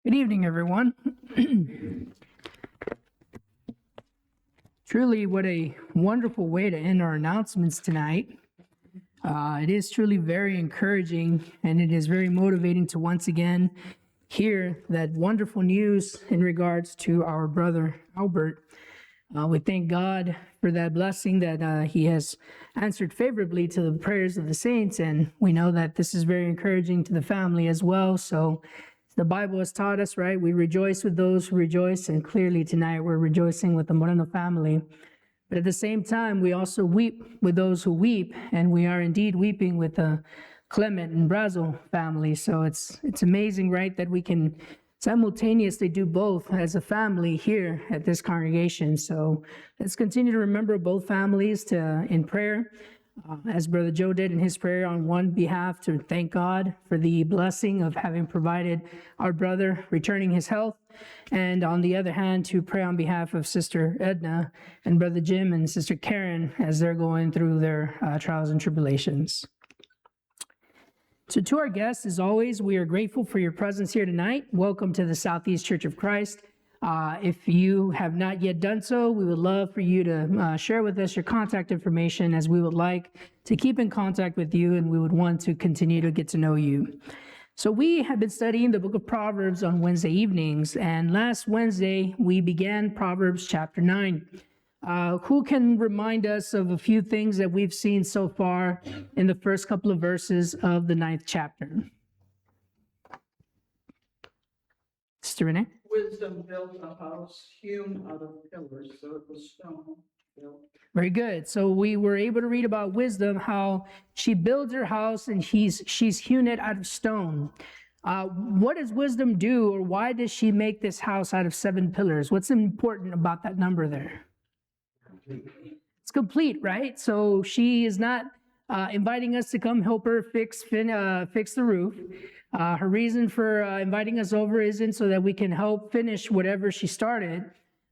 Good evening, everyone. Truly, what a wonderful way to end our announcements tonight. It is truly very encouraging, and it is very motivating to once again hear that wonderful news in regards to our brother Albert. We thank God for that blessing that he has answered favorably to the prayers of the saints, and we know that this is very encouraging to the family as well. So the Bible has taught us, right? We rejoice with those who rejoice, and clearly tonight we're rejoicing with the Moreno family. But at the same time, we also weep with those who weep, and we are indeed weeping with the Clement and Brazel family. So it's amazing, right, that we can simultaneously do both as a family here at this congregation. So let's continue to remember both families in prayer. As Brother Joe did in his prayer on one behalf, to thank God for the blessing of having provided our brother returning his health, and on the other hand, to pray on behalf of Sister Edna and Brother Jim and Sister Karen as they're going through their trials and tribulations. So to our guests, as always, we are grateful for your presence here tonight. Welcome to the Southeast Church of Christ. If you have not yet done so, we would love for you to share with us your contact information, as we would like to keep in contact with you, and we would want to continue to get to know you. So we have been studying the book of Proverbs on Wednesday evenings, and last Wednesday we began Proverbs chapter 9. Who can remind us of a few things that we've seen so far in the first couple of verses of the 9th chapter? Sister Renee? Wisdom built a house hewn out of pillars, so it was stone built. Very good. So we were able to read about wisdom, how she builds her house and she's hewn it out of stone. What does wisdom do, or why does she make this house out of 7 pillars? What's important about that number there? It's complete, right? So she is not inviting us to come help her fix the roof. Her reason for inviting us over isn't so that we can help finish whatever she started,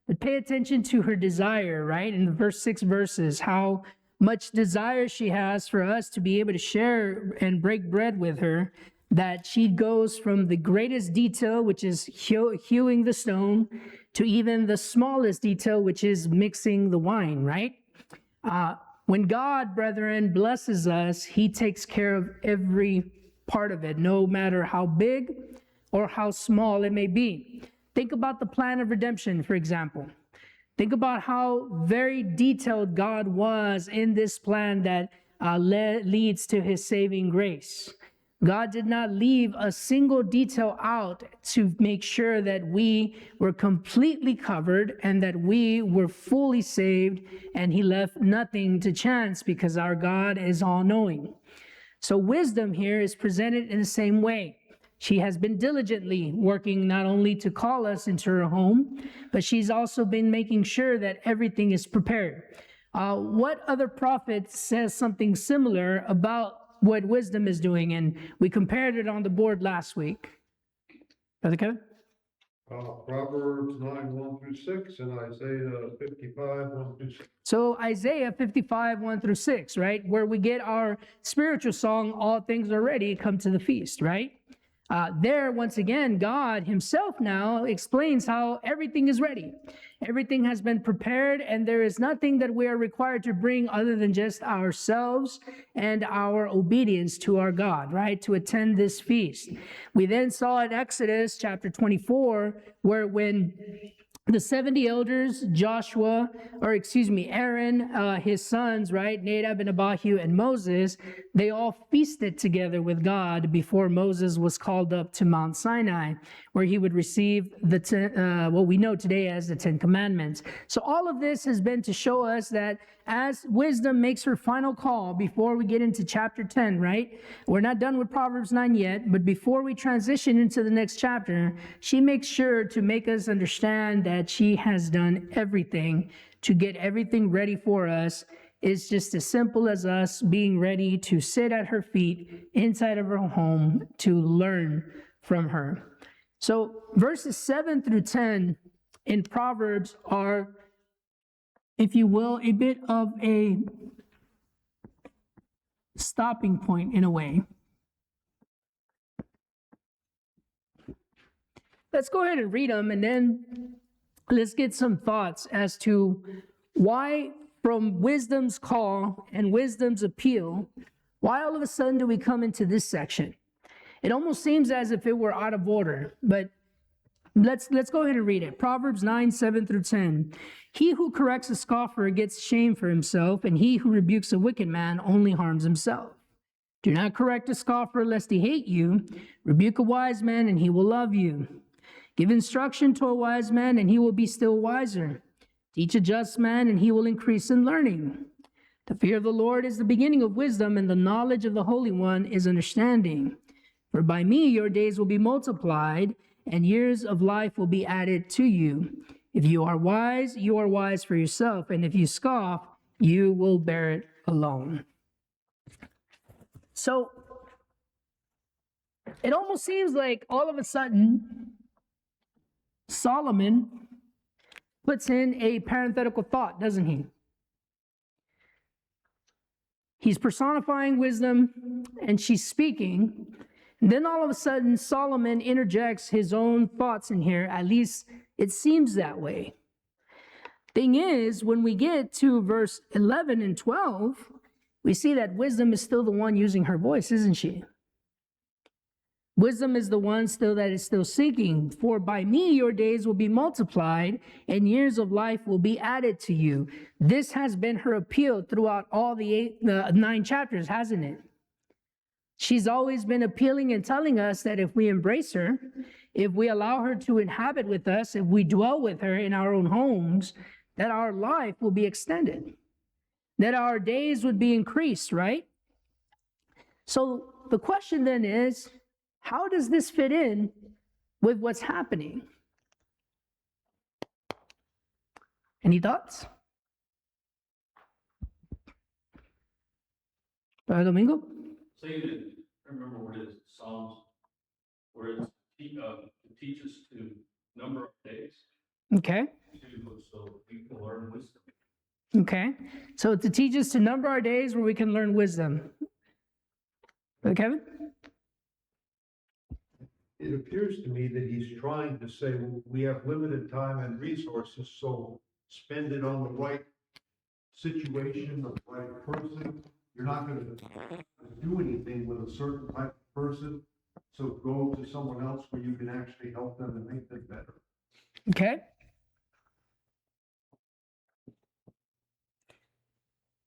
but pay attention to her desire, right? In the first 6 verses, how much desire she has for us to be able to share and break bread with her, that she goes from the greatest detail, which is hewing the stone, to even the smallest detail, which is mixing the wine, right? When God, brethren, blesses us, he takes care of every part of it, no matter how big or how small it may be. Think about the plan of redemption, for example. Think about how very detailed God was in this plan that leads to his saving grace. God did not leave a single detail out to make sure that we were completely covered and that we were fully saved, and he left nothing to chance, because our God is all-knowing. So wisdom here is presented in the same way. She has been diligently working not only to call us into her home, but she's also been making sure that everything is prepared. What other prophet says something similar about what wisdom is doing? And we compared it on the board last week. Brother Kevin? Proverbs 9:1-6, and Isaiah 55:1-6. So Isaiah 55, 1-6, right? Where we get our spiritual song, all things are ready, come to the feast, right? There, once again, God himself now explains how everything is ready. Everything has been prepared, and there is nothing that we are required to bring other than just ourselves and our obedience to our God, right? To attend this feast. We then saw in Exodus chapter 24, where when the 70 elders, Aaron, his sons, right, Nadab and Abihu and Moses, they all feasted together with God before Moses was called up to Mount Sinai, where he would receive what we know today as the 10 Commandments. So all of this has been to show us that as wisdom makes her final call before we get into chapter 10, right? We're not done with Proverbs 9 yet, but before we transition into the next chapter, she makes sure to make us understand that she has done everything to get everything ready for us. It's just as simple as us being ready to sit at her feet inside of her home to learn from her. So verses 7-10 in Proverbs are, if you will, a bit of a stopping point in a way. let's go ahead and read them, and then let's get some thoughts as to why from wisdom's call and wisdom's appeal, why all of a sudden do we come into this section? It almost seems as if it were out of order, but let's go ahead and read it. Proverbs 9, 7 through 10. He who corrects a scoffer gets shame for himself, and he who rebukes a wicked man only harms himself. Do not correct a scoffer lest he hate you. Rebuke a wise man, and he will love you. Give instruction to a wise man, and he will be still wiser. Teach a just man, and he will increase in learning. The fear of the Lord is the beginning of wisdom, and the knowledge of the Holy One is understanding. For by me your days will be multiplied, and years of life will be added to you. If you are wise for yourself, and if you scoff, you will bear it alone. So, it almost seems like all of a sudden, Solomon puts in a parenthetical thought, doesn't he? He's personifying wisdom, and she's speaking. And then all of a sudden, Solomon interjects his own thoughts in here. At least it seems that way. Thing is, when we get to verse 11 and 12, we see that wisdom is still the one using her voice, isn't she? Wisdom is the one still that is still seeking. For by me your days will be multiplied, and years of life will be added to you. This has been her appeal throughout all the 9 chapters, hasn't it? She's always been appealing and telling us that if we embrace her, if we allow her to inhabit with us, if we dwell with her in our own homes, that our life will be extended, that our days would be increased, right? So the question then is, how does this fit in with what's happening? Any thoughts? Brother Domingo? Say that, I remember what it is, Psalms, where it teaches to number of days, Okay. so we can learn wisdom. Okay. So to teach us to number our days where we can learn wisdom. Brother Kevin? It appears to me that he's trying to say, well, we have limited time and resources, so spend it on the right situation, the right person. You're not gonna do anything with a certain type of person, so go to someone else where you can actually help them and make them better. Okay.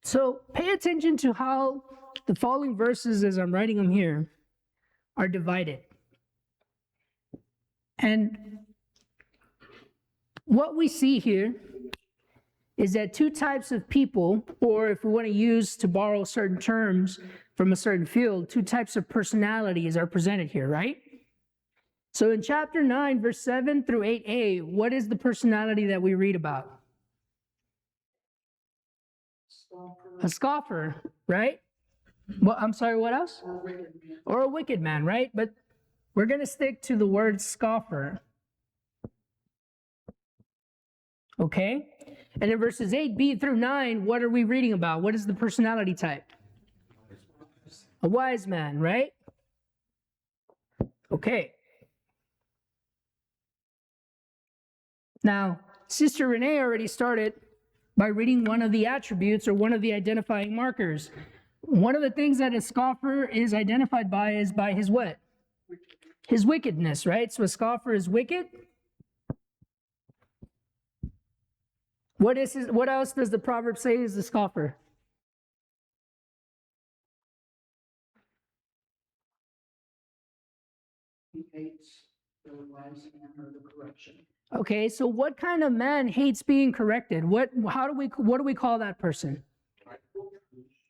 So pay attention to how the following verses, as I'm writing them here, are divided. And what we see here is that 2 types of people, or if we want to use to borrow certain terms from a certain field, 2 types of personalities are presented here, right? So in chapter 9, verse 7 through 8a, what is the personality that we read about? A scoffer, right? Well, I'm sorry, what else? Or wicked man. Or a wicked man, right? But we're going to stick to the word scoffer. Okay? And in verses 8b through 9, what are we reading about? What is the personality type? A wise man, right? Okay. Now, Sister Renee already started by reading one of the attributes or one of the identifying markers. One of the things that a scoffer is identified by is by his what? His wickedness, right? So a scoffer is wicked. What else does the proverb say is the scoffer? He hates the wise man or the correction. Okay, so what kind of man hates being corrected? What do we call that person?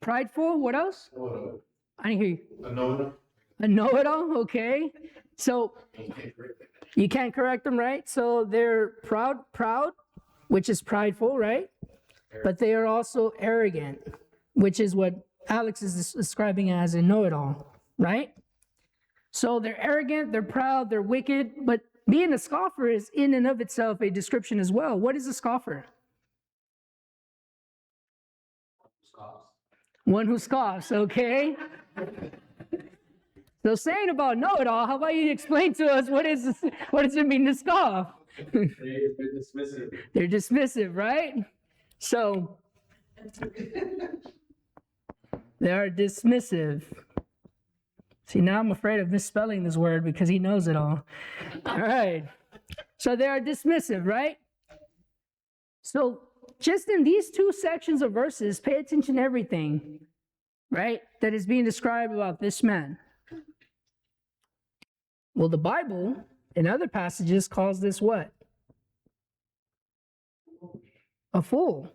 Prideful? What else? I didn't hear you. A know-it-all, okay. So you can't correct them, right? So they're proud, which is prideful, right? But they are also arrogant, which is what Alex is describing as a know-it-all, right? So they're arrogant, they're proud, they're wicked, but being a scoffer is in and of itself a description as well. What is a scoffer? Scoffs. One who scoffs, okay? So saying about know-it-all, how about you explain to us what does it mean to scoff? They're dismissive. They're dismissive, right? So they are dismissive. See, now I'm afraid of misspelling this word because he knows it all. All right. So they are dismissive, right? So just in these two sections of verses, pay attention to everything, right, that is being described about this man. Well, the Bible, in other passages, calls this what? A fool.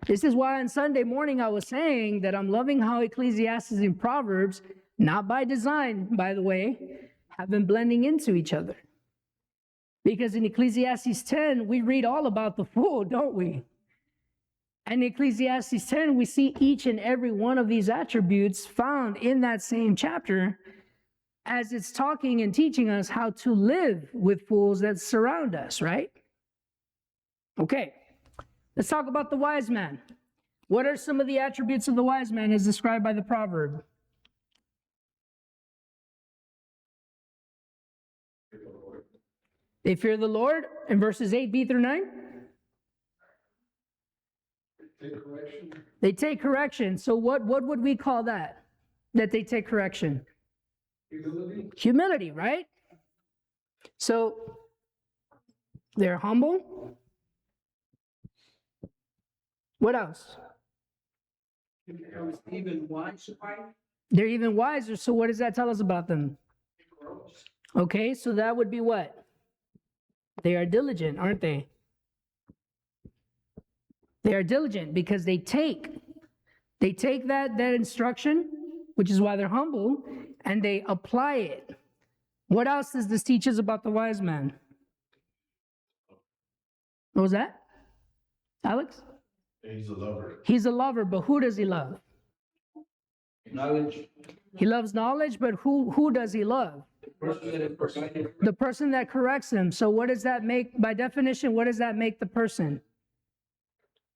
This is why on Sunday morning I was saying that I'm loving how Ecclesiastes and Proverbs, not by design, by the way, have been blending into each other. Because in Ecclesiastes 10, we read all about the fool, don't we? And in Ecclesiastes 10, we see each and every one of these attributes found in that same chapter as it's talking and teaching us how to live with fools that surround us, right? Okay, let's talk about the wise man. What are some of the attributes of the wise man as described by the proverb? They fear the Lord in verses 8b through 9. Take correction. They take correction. So what would we call that? That they take correction? Humility. Humility, right? So they're humble. What else? Becomes even wiser. They're even wiser. So what does that tell us about them? Okay, so that would be what? They are diligent, aren't they? They are diligent because they take that instruction, which is why they're humble, and they apply it. What else does this teach us about the wise man? What was that? Alex? He's a lover. He's a lover, but who does he love? Knowledge. He loves knowledge, but who does he love? The person that corrects him. So what does that make, by definition, what does that make the person?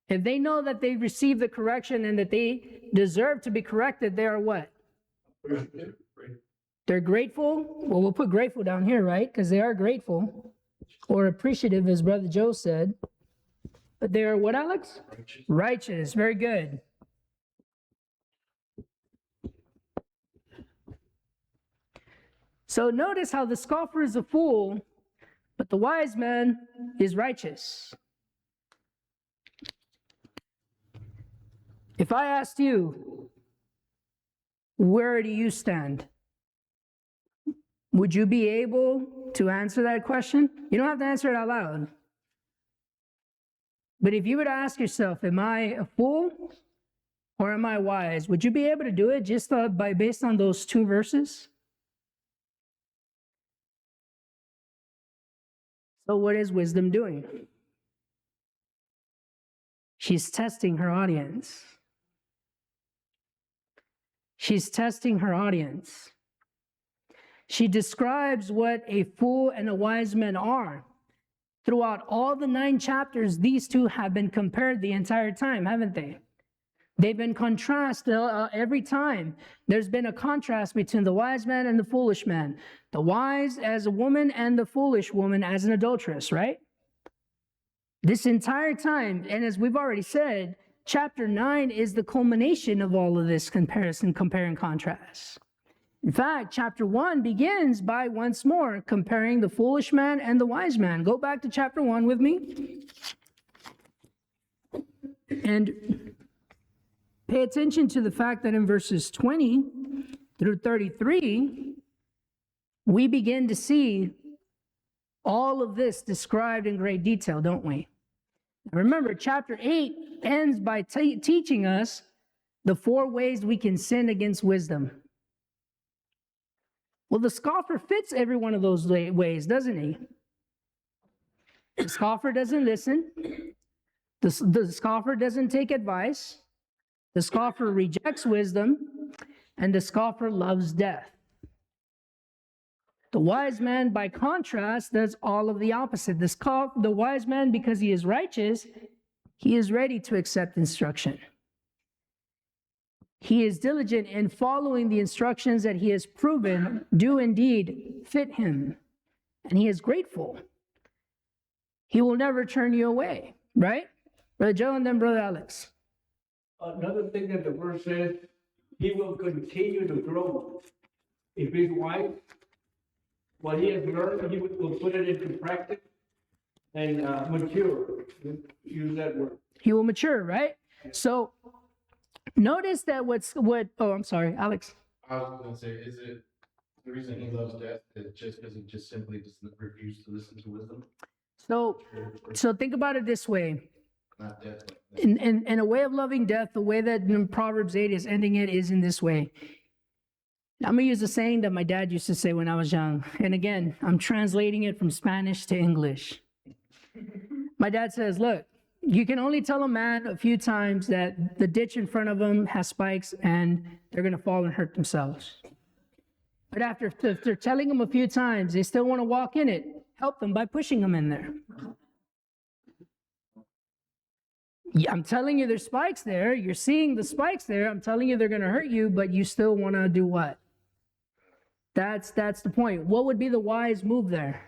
If they know that they received the correction and that they deserve to be corrected, they are what? They're grateful. Well, we'll put grateful down here, right? Because they are grateful or appreciative, as Brother Joe said. But they are what, Alex? Righteous. Very good. So notice how the scoffer is a fool, but the wise man is righteous. If I asked you, where do you stand? Would you be able to answer that question? You don't have to answer it out loud. But if you were to ask yourself, am I a fool or am I wise? Would you be able to do it just based on those two verses? So what is wisdom doing? She's testing her audience. She's testing her audience. She describes what a fool and a wise man are. Throughout all the 9 chapters, these two have been compared the entire time, haven't they? They've been contrasted every time. There's been a contrast between the wise man and the foolish man. The wise as a woman and the foolish woman as an adulteress, right? This entire time, and as we've already said, chapter 9 is the culmination of all of this comparison, compare and contrast. In fact, chapter 1 begins by once more comparing the foolish man and the wise man. Go back to chapter 1 with me. And pay attention to the fact that in verses 20 through 33, we begin to see all of this described in great detail, don't we? Now remember, chapter 8 ends by teaching us the 4 ways we can sin against wisdom. Well, the scoffer fits every one of those ways, doesn't he? The scoffer doesn't listen. The scoffer doesn't take advice. The scoffer rejects wisdom, and the scoffer loves death. The wise man, by contrast, does all of the opposite. The wise man, because he is righteous, he is ready to accept instruction. He is diligent in following the instructions that he has proven do indeed fit him, and he is grateful. He will never turn you away, right? Brother Joe and then Brother Alex. Another thing that the verse says, he will continue to grow. If his wife, what he has learned, he will put it into practice and mature. Use that word. He will mature, right? So notice that oh, I'm sorry, Alex. I was gonna say, is it the reason he loves death is just because he just simply doesn't refuse to listen to wisdom? So think about it this way. Not death. In a way of loving death, the way that in Proverbs 8 is ending it is in this way. I'm going to use a saying that my dad used to say when I was young. And again, I'm translating it from Spanish to English. My dad says, look, you can only tell a man a few times that the ditch in front of him has spikes and they're going to fall and hurt themselves. But if they're telling them a few times, they still want to walk in it, help them by pushing them in there. Yeah, I'm telling you there's spikes there. You're seeing the spikes there. I'm telling you they're going to hurt you, but you still want to do what? That's the point. What would be the wise move there?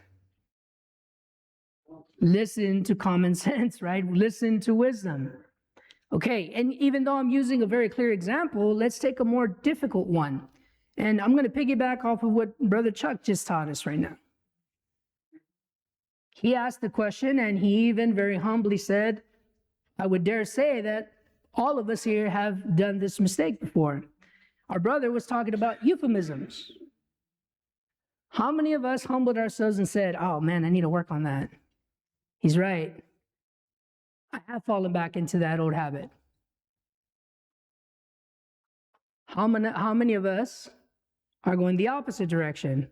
Listen to common sense, right? Listen to wisdom. Okay, and even though I'm using a very clear example, let's take a more difficult one. And I'm going to piggyback off of what Brother Chuck just taught us right now. He asked the question, and he even very humbly said, I would dare say that all of us here have done this mistake before. Our brother was talking about euphemisms. How many of us humbled ourselves and said, oh man, I need to work on that? He's right. I have fallen back into that old habit. How many of us are going the opposite direction?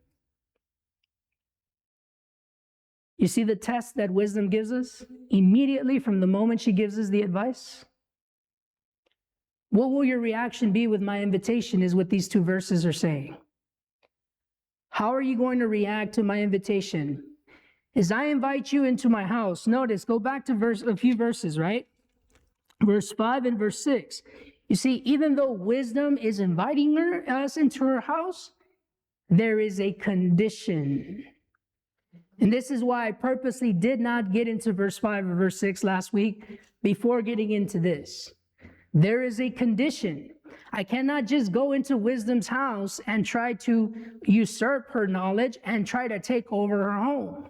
You see the test that wisdom gives us immediately from the moment she gives us the advice? What will your reaction be with my invitation is what these two verses are saying. How are you going to react to my invitation? As I invite you into my house, notice, go back to a few verses, right? Verse 5 and verse 6. You see, even though wisdom is inviting us into her house, there is a condition. And this is why I purposely did not get into verse 5 or verse 6 last week before getting into this. There is a condition. I cannot just go into wisdom's house and try to usurp her knowledge and try to take over her home.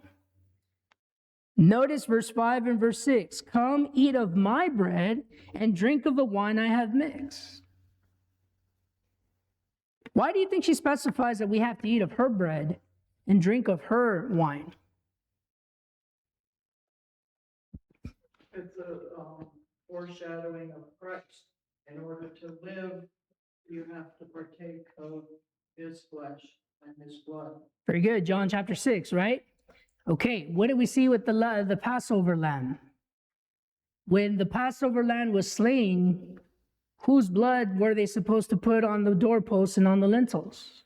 Notice verse 5 and verse 6. Come, eat of my bread and drink of the wine I have mixed. Why do you think she specifies that we have to eat of her bread and drink of her wine? It's a foreshadowing of Christ. In order to live, you have to partake of his flesh and his blood. Very good. John chapter 6, right? Okay, what do we see with the Passover lamb? When the Passover lamb was slain, whose blood were they supposed to put on the doorposts and on the lintels?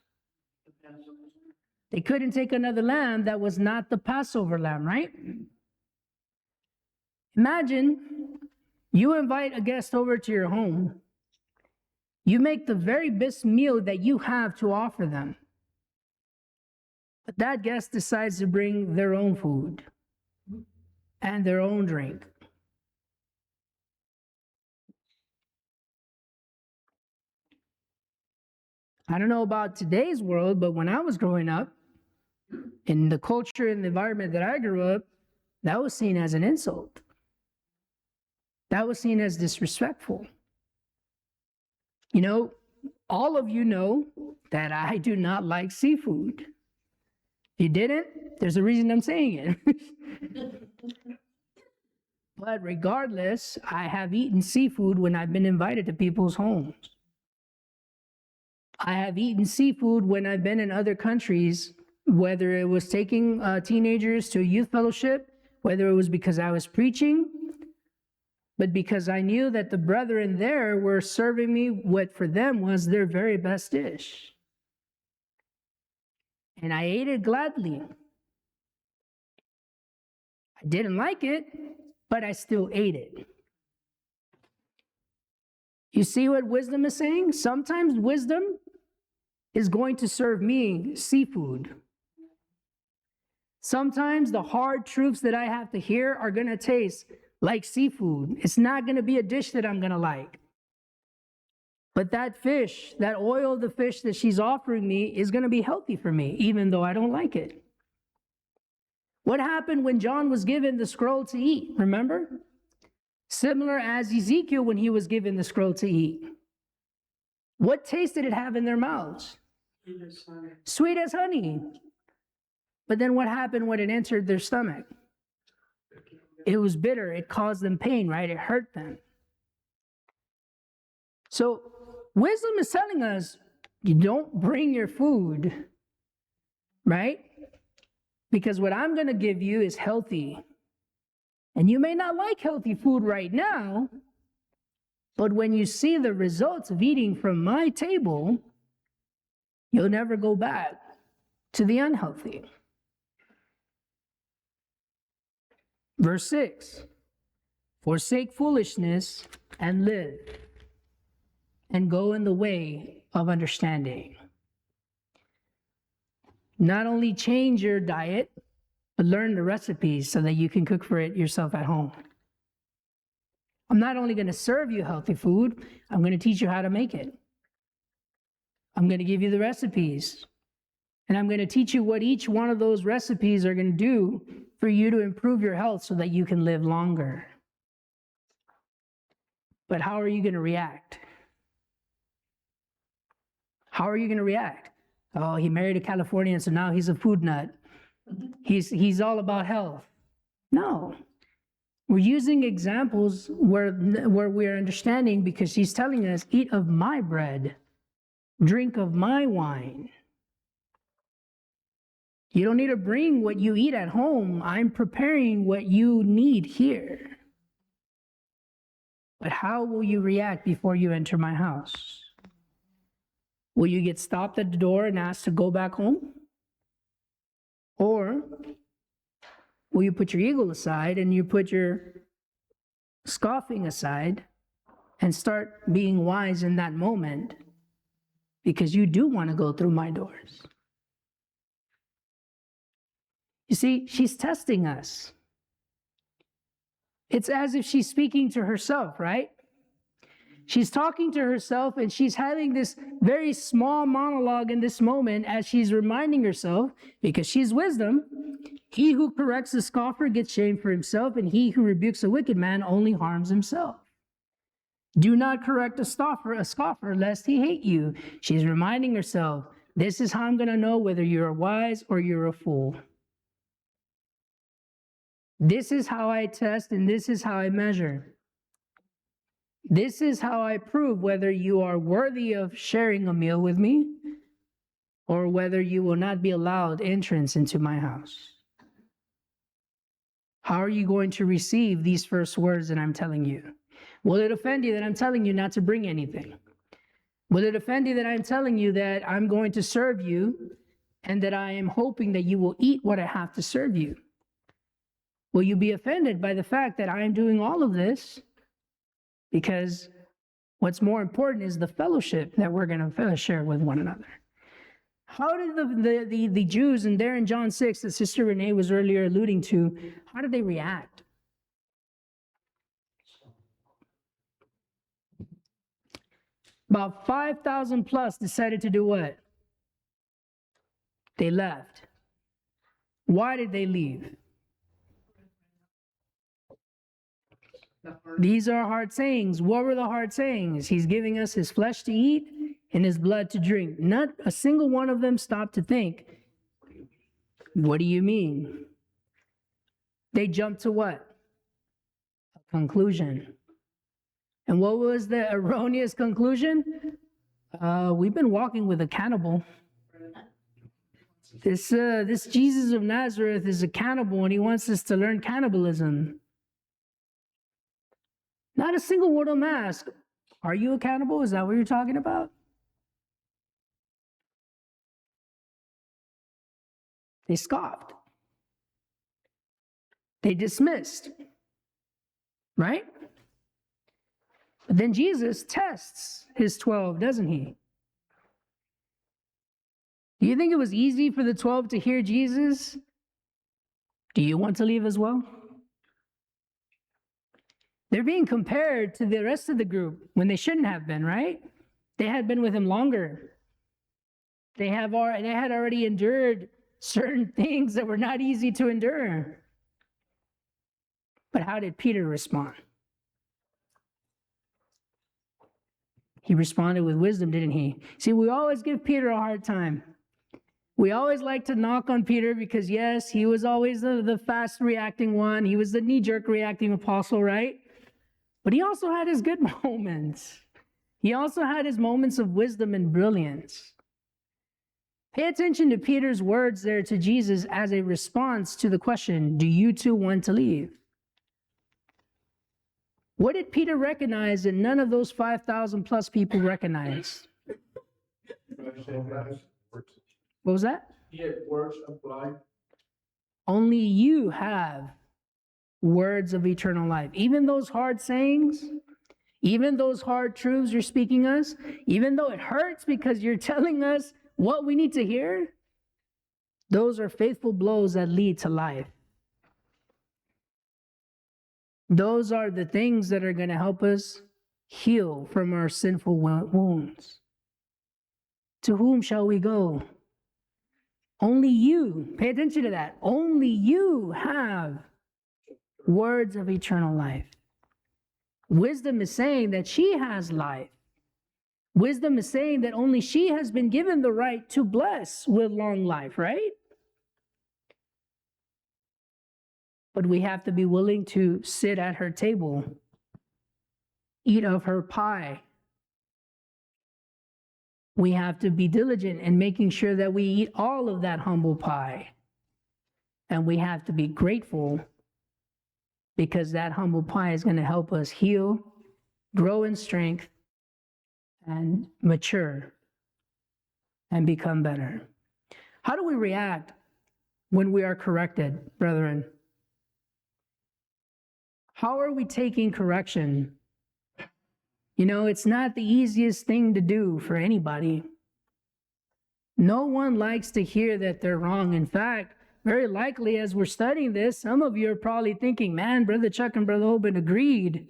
They couldn't take another lamb that was not the Passover lamb, right? Imagine you invite a guest over to your home. You make the very best meal that you have to offer them. But that guest decides to bring their own food and their own drink. I don't know about today's world, but when I was growing up, in the culture and the environment that I grew up, that was seen as an insult. That was seen as disrespectful. You know, all of you know that I do not like seafood. If you didn't, there's a reason I'm saying it. But regardless, I have eaten seafood when I've been invited to people's homes. I have eaten seafood when I've been in other countries, whether it was taking teenagers to a youth fellowship, whether it was because I was preaching, but because I knew that the brethren there were serving me what for them was their very best dish. And I ate it gladly. I didn't like it, but I still ate it. You see what wisdom is saying? Sometimes wisdom is going to serve me seafood. Sometimes the hard truths that I have to hear are going to taste like seafood. It's not going to be a dish that I'm going to like. But that fish, that oil of the fish that she's offering me is going to be healthy for me, even though I don't like it. What happened when John was given the scroll to eat? Remember? Similar as Ezekiel when he was given the scroll to eat. What taste did it have in their mouths? Sweet as honey. But then what happened when it entered their stomach? It was bitter. It caused them pain, right? It hurt them. So wisdom is telling us, you don't bring your food, right? Because what I'm going to give you is healthy. And you may not like healthy food right now, but when you see the results of eating from my table, you'll never go back to the unhealthy. Verse 6, forsake foolishness and live, and go in the way of understanding. Not only change your diet, but learn the recipes so that you can cook for it yourself at home. I'm not only going to serve you healthy food, I'm going to teach you how to make it. I'm going to give you the recipes. And I'm going to teach you what each one of those recipes are going to do for you to improve your health so that you can live longer. But how are you going to react? How are you going to react? Oh, he married a Californian, so now he's a food nut. He's all about health. No. We're using examples where we're understanding because she's telling us, eat of my bread, drink of my wine. You don't need to bring what you eat at home. I'm preparing what you need here. But how will you react before you enter my house? Will you get stopped at the door and asked to go back home? Or will you put your ego aside and you put your scoffing aside and start being wise in that moment because you do want to go through my doors? You see, she's testing us. It's as if she's speaking to herself, right? She's talking to herself and she's having this very small monologue in this moment as she's reminding herself, because she's wisdom, he who corrects a scoffer gets shame for himself, and he who rebukes a wicked man only harms himself. Do not correct a scoffer, lest he hate you. She's reminding herself, this is how I'm going to know whether you're wise or you're a fool. This is how I test and this is how I measure. This is how I prove whether you are worthy of sharing a meal with me or whether you will not be allowed entrance into my house. How are you going to receive these first words that I'm telling you? Will it offend you that I'm telling you not to bring anything? Will it offend you that I'm telling you that I'm going to serve you and that I am hoping that you will eat what I have to serve you? Will you be offended by the fact that I am doing all of this? Because what's more important is the fellowship that we're going to share with one another. How did the Jews, and there in John 6, that Sister Renee was earlier alluding to, how did they react? About 5,000 plus decided to do what? They left. Why did they leave? These are hard sayings. What were the hard sayings? He's giving us his flesh to eat and his blood to drink. Not a single one of them stopped to think, what do you mean? They jumped to what? A conclusion. And what was the erroneous conclusion? We've been walking with a cannibal. This Jesus of Nazareth is a cannibal and he wants us to learn cannibalism. Not a single word of ask, are you a cannibal? Is that what you're talking about? They scoffed. They dismissed. Right? But then Jesus tests his 12, doesn't he? Do you think it was easy for the 12 to hear Jesus? Do you want to leave as well? They're being compared to the rest of the group when they shouldn't have been, right? They had been with him longer. They had already endured certain things that were not easy to endure. But how did Peter respond? He responded with wisdom, didn't he? See, we always give Peter a hard time. We always like to knock on Peter because, yes, he was always the fast reacting one. He was the knee-jerk reacting apostle, right? But he also had his good moments. He also had his moments of wisdom and brilliance. Pay attention to Peter's words there to Jesus as a response to the question, do you too want to leave? What did Peter recognize that none of those 5,000 plus people recognized? What was that? He had words of life. Only you have words of eternal life. Even those hard sayings, even those hard truths you're speaking us, even though it hurts because you're telling us what we need to hear, those are faithful blows that lead to life. Those are the things that are going to help us heal from our sinful wounds. To whom shall we go? Only you, pay attention to that, only you have words of eternal life. Wisdom is saying that she has life. Wisdom is saying that only she has been given the right to bless with long life, right? But we have to be willing to sit at her table, eat of her pie. We have to be diligent in making sure that we eat all of that humble pie. And we have to be grateful because that humble pie is going to help us heal, grow in strength, and mature and become better. How do we react when we are corrected, brethren? How are we taking correction? You know, it's not the easiest thing to do for anybody. No one likes to hear that they're wrong. In fact, very likely as we're studying this, some of you are probably thinking, man, Brother Chuck and Brother Obed agreed.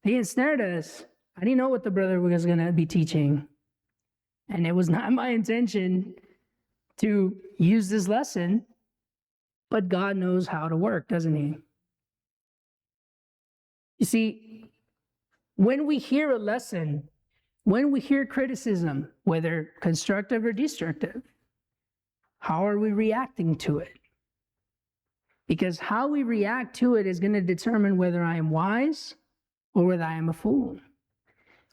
They ensnared us. I didn't know what the brother was going to be teaching. And it was not my intention to use this lesson, but God knows how to work, doesn't he? You see, when we hear a lesson, when we hear criticism, whether constructive or destructive, how are we reacting to it? Because how we react to it is going to determine whether I am wise or whether I am a fool.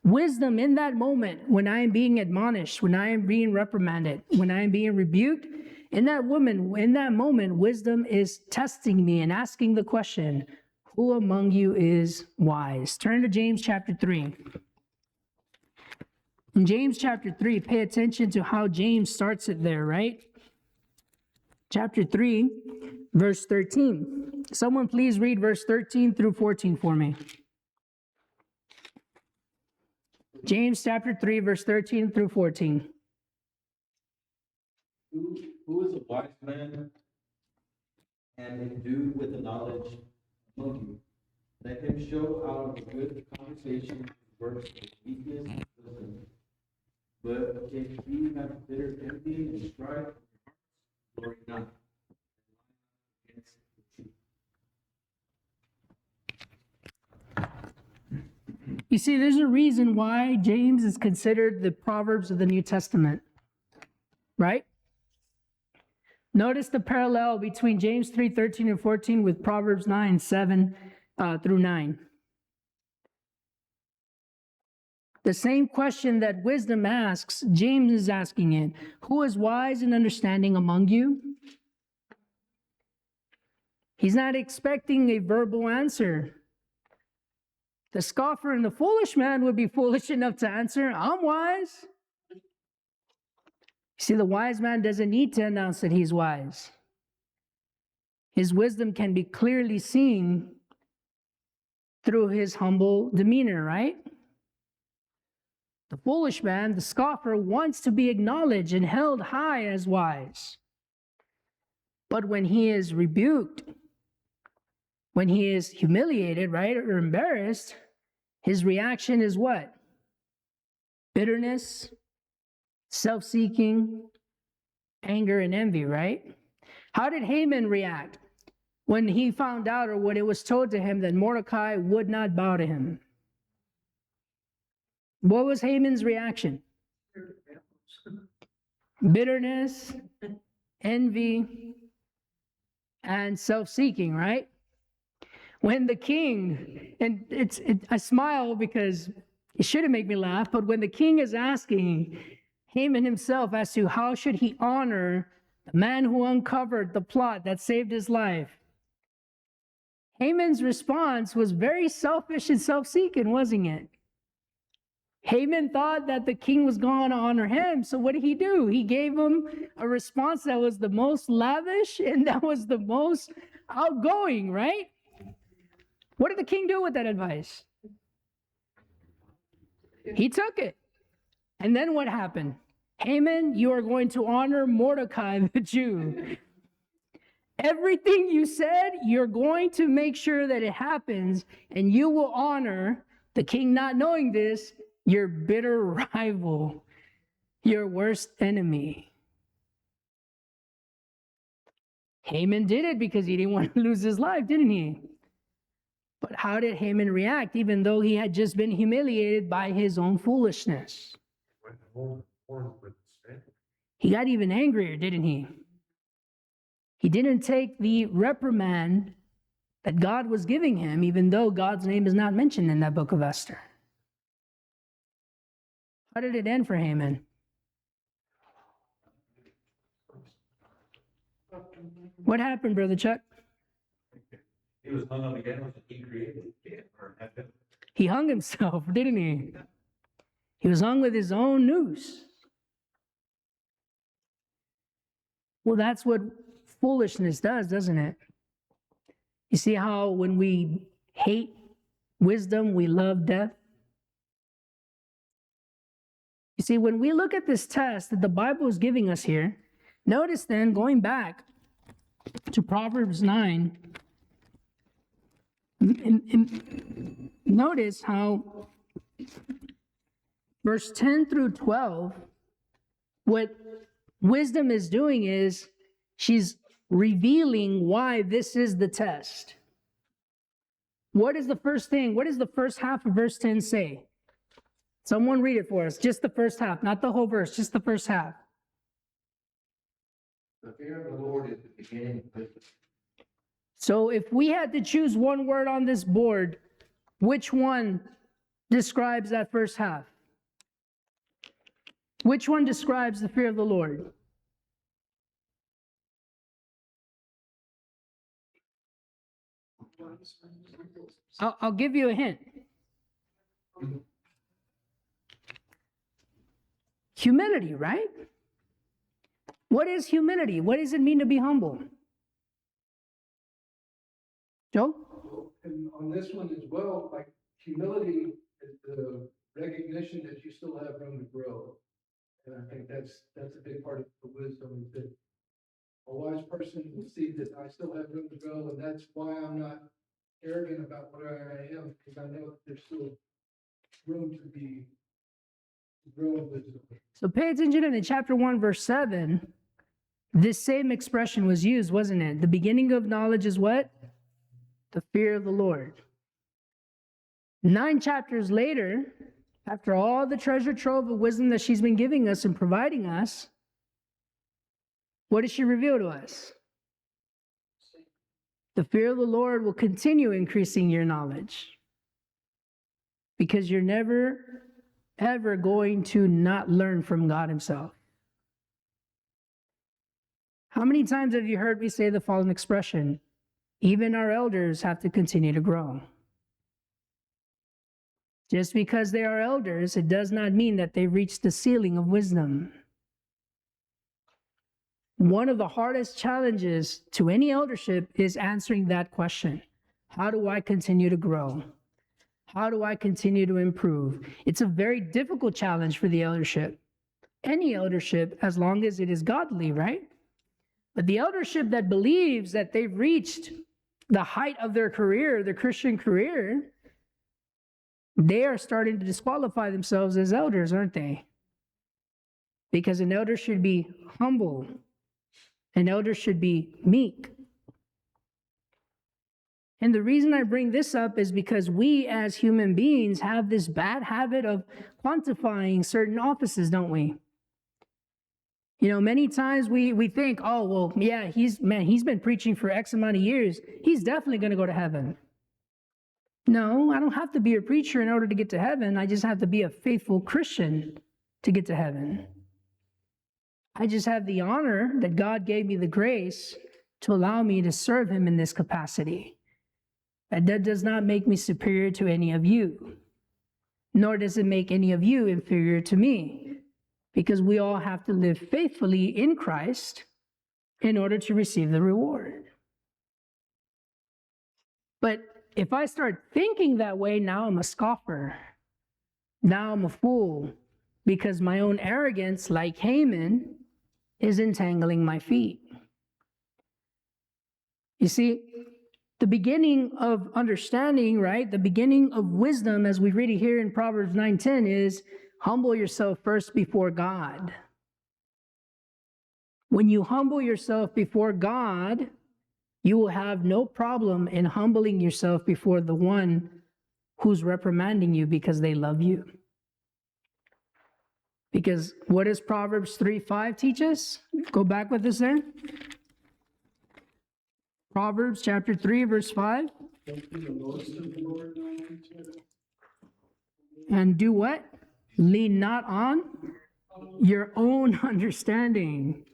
Wisdom in that moment, when I am being admonished, when I am being reprimanded, when I am being rebuked, in that moment, wisdom is testing me and asking the question, who among you is wise? Turn to James chapter 3. In James chapter 3, pay attention to how James starts it there, right? Chapter 3, verse 13. Someone please read verse 13 through 14 for me. James chapter 3, verse 13 through 14. Who is a wise man and endued with the knowledge among you? Let him show out of good conversation works of weakness and wisdom. But if you have bitter envy and strife, glory not. You see, there's a reason why James is considered the Proverbs of the New Testament, right? Notice the parallel between James 3:13 and 14 with Proverbs 9:7 through 9. The same question that wisdom asks, James is asking it. Who is wise and understanding among you? He's not expecting a verbal answer. The scoffer and the foolish man would be foolish enough to answer, I'm wise. See, the wise man doesn't need to announce that he's wise. His wisdom can be clearly seen through his humble demeanor, right? The foolish man, the scoffer, wants to be acknowledged and held high as wise. But when he is rebuked, when he is humiliated, right, or embarrassed, his reaction is what? Bitterness, self-seeking, anger, and envy, right? How did Haman react when he found out, or when it was told to him that Mordecai would not bow to him? What was Haman's reaction? Bitterness, envy, and self-seeking, right? When the king, and I smile because it shouldn't make me laugh, but when the king is asking Haman himself as to how should he honor the man who uncovered the plot that saved his life, Haman's response was very selfish and self-seeking, wasn't it? Haman thought that the king was going to honor him, so what did he do? He gave him a response that was the most lavish and that was the most outgoing, right? What did the king do with that advice? He took it. And then what happened? Haman, you are going to honor Mordecai the Jew. Everything you said, you're going to make sure that it happens, and you will honor the king, not knowing this, your bitter rival, your worst enemy. Haman did it because he didn't want to lose his life, didn't he? But how did Haman react, even though he had just been humiliated by his own foolishness? He got even angrier, didn't he? He didn't take the reprimand that God was giving him, even though God's name is not mentioned in that book of Esther. How did it end for Haman? What happened, Brother Chuck? He was hung on the gallows that he created. He hung himself, didn't he? He was hung with his own noose. Well, that's what foolishness does, doesn't it? You see how when we hate wisdom, we love death? You see, when we look at this test that the Bible is giving us here, notice then, going back to Proverbs 9, and notice how verse 10 through 12, what wisdom is doing is she's revealing why this is the test. What is the first thing? What does the first half of verse 10 say? Someone read it for us. Just the first half, not the whole verse, just the first half. The fear of the Lord is the beginning of wisdom. So if we had to choose one word on this board, which one describes that first half? Which one describes the fear of the Lord? I'll give you a hint. Humility, right? What is humility? What does it mean to be humble? Joe? And on this one as well, like humility is the recognition that you still have room to grow. And I think that's a big part of the wisdom, is that a wise person will see that I still have room to grow, and that's why I'm not arrogant about where I am, because I know that there's still room to be growing wisdom. So pay attention in chapter 1, verse 7. This same expression was used, wasn't it? The beginning of knowledge is what? The fear of the Lord. 9 chapters later, after all the treasure trove of wisdom that she's been giving us and providing us, what does she reveal to us? The fear of the Lord will continue increasing your knowledge, because you're never, ever going to not learn from God himself. How many times have you heard me say the following expression? Even our elders have to continue to grow. Just because they are elders, it does not mean that they've reached the ceiling of wisdom. One of the hardest challenges to any eldership is answering that question. How do I continue to grow? How do I continue to improve? It's a very difficult challenge for the eldership. Any eldership, as long as it is godly, right? But the eldership that believes that they've reached the height of their career, their Christian career, they are starting to disqualify themselves as elders, aren't they? Because an elder should be humble. An elder should be meek. And the reason I bring this up is because we as human beings have this bad habit of quantifying certain offices, don't we? You know, many times we think, oh, well, yeah, he's been preaching for X amount of years. He's definitely going to go to heaven. No, I don't have to be a preacher in order to get to heaven. I just have to be a faithful Christian to get to heaven. I just have the honor that God gave me the grace to allow me to serve him in this capacity. And that does not make me superior to any of you, nor does it make any of you inferior to me, because we all have to live faithfully in Christ in order to receive the reward. But if I start thinking that way, now I'm a scoffer. Now I'm a fool, because my own arrogance, like Haman, is entangling my feet. You see, the beginning of understanding, right? The beginning of wisdom, as we read it here in Proverbs 9:10, is humble yourself first before God. When you humble yourself before God, you will have no problem in humbling yourself before the one who's reprimanding you because they love you. Because what does Proverbs 3:5 teach us? Go back with us there. Proverbs chapter 3, verse 5. And do what? Lean not on your own understanding.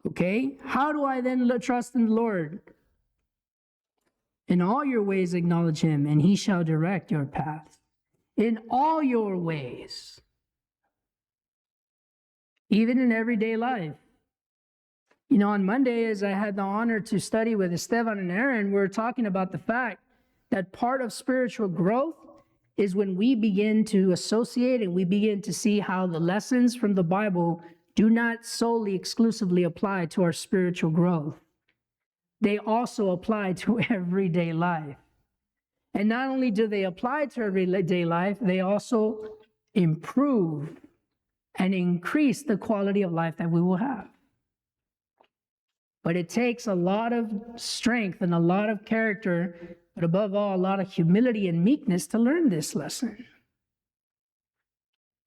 Okay? How do I then trust in the Lord? In all your ways acknowledge him, and he shall direct your path. In all your ways. Even in everyday life. You know, on Monday, as I had the honor to study with Esteban and Aaron, we were talking about the fact that part of spiritual growth is when we begin to associate and we begin to see how the lessons from the Bible do not solely exclusively apply to our spiritual growth. They also apply to everyday life. And not only do they apply to everyday life, they also improve and increase the quality of life that we will have. But it takes a lot of strength and a lot of character, but above all, a lot of humility and meekness to learn this lesson.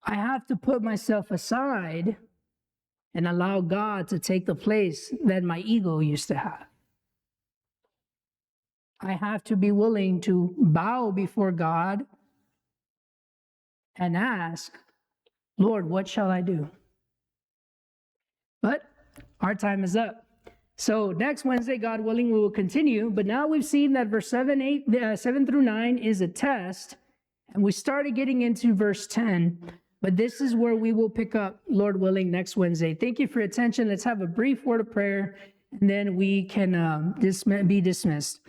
I have to put myself aside and allow God to take the place that my ego used to have. I have to be willing to bow before God and ask, Lord, what shall I do? But our time is up. So next Wednesday, God willing, we will continue. But now we've seen that verse 7 through 9 is a test. And we started getting into verse 10. But this is where we will pick up, Lord willing, next Wednesday. Thank you for your attention. Let's have a brief word of prayer, and then we can be dismissed.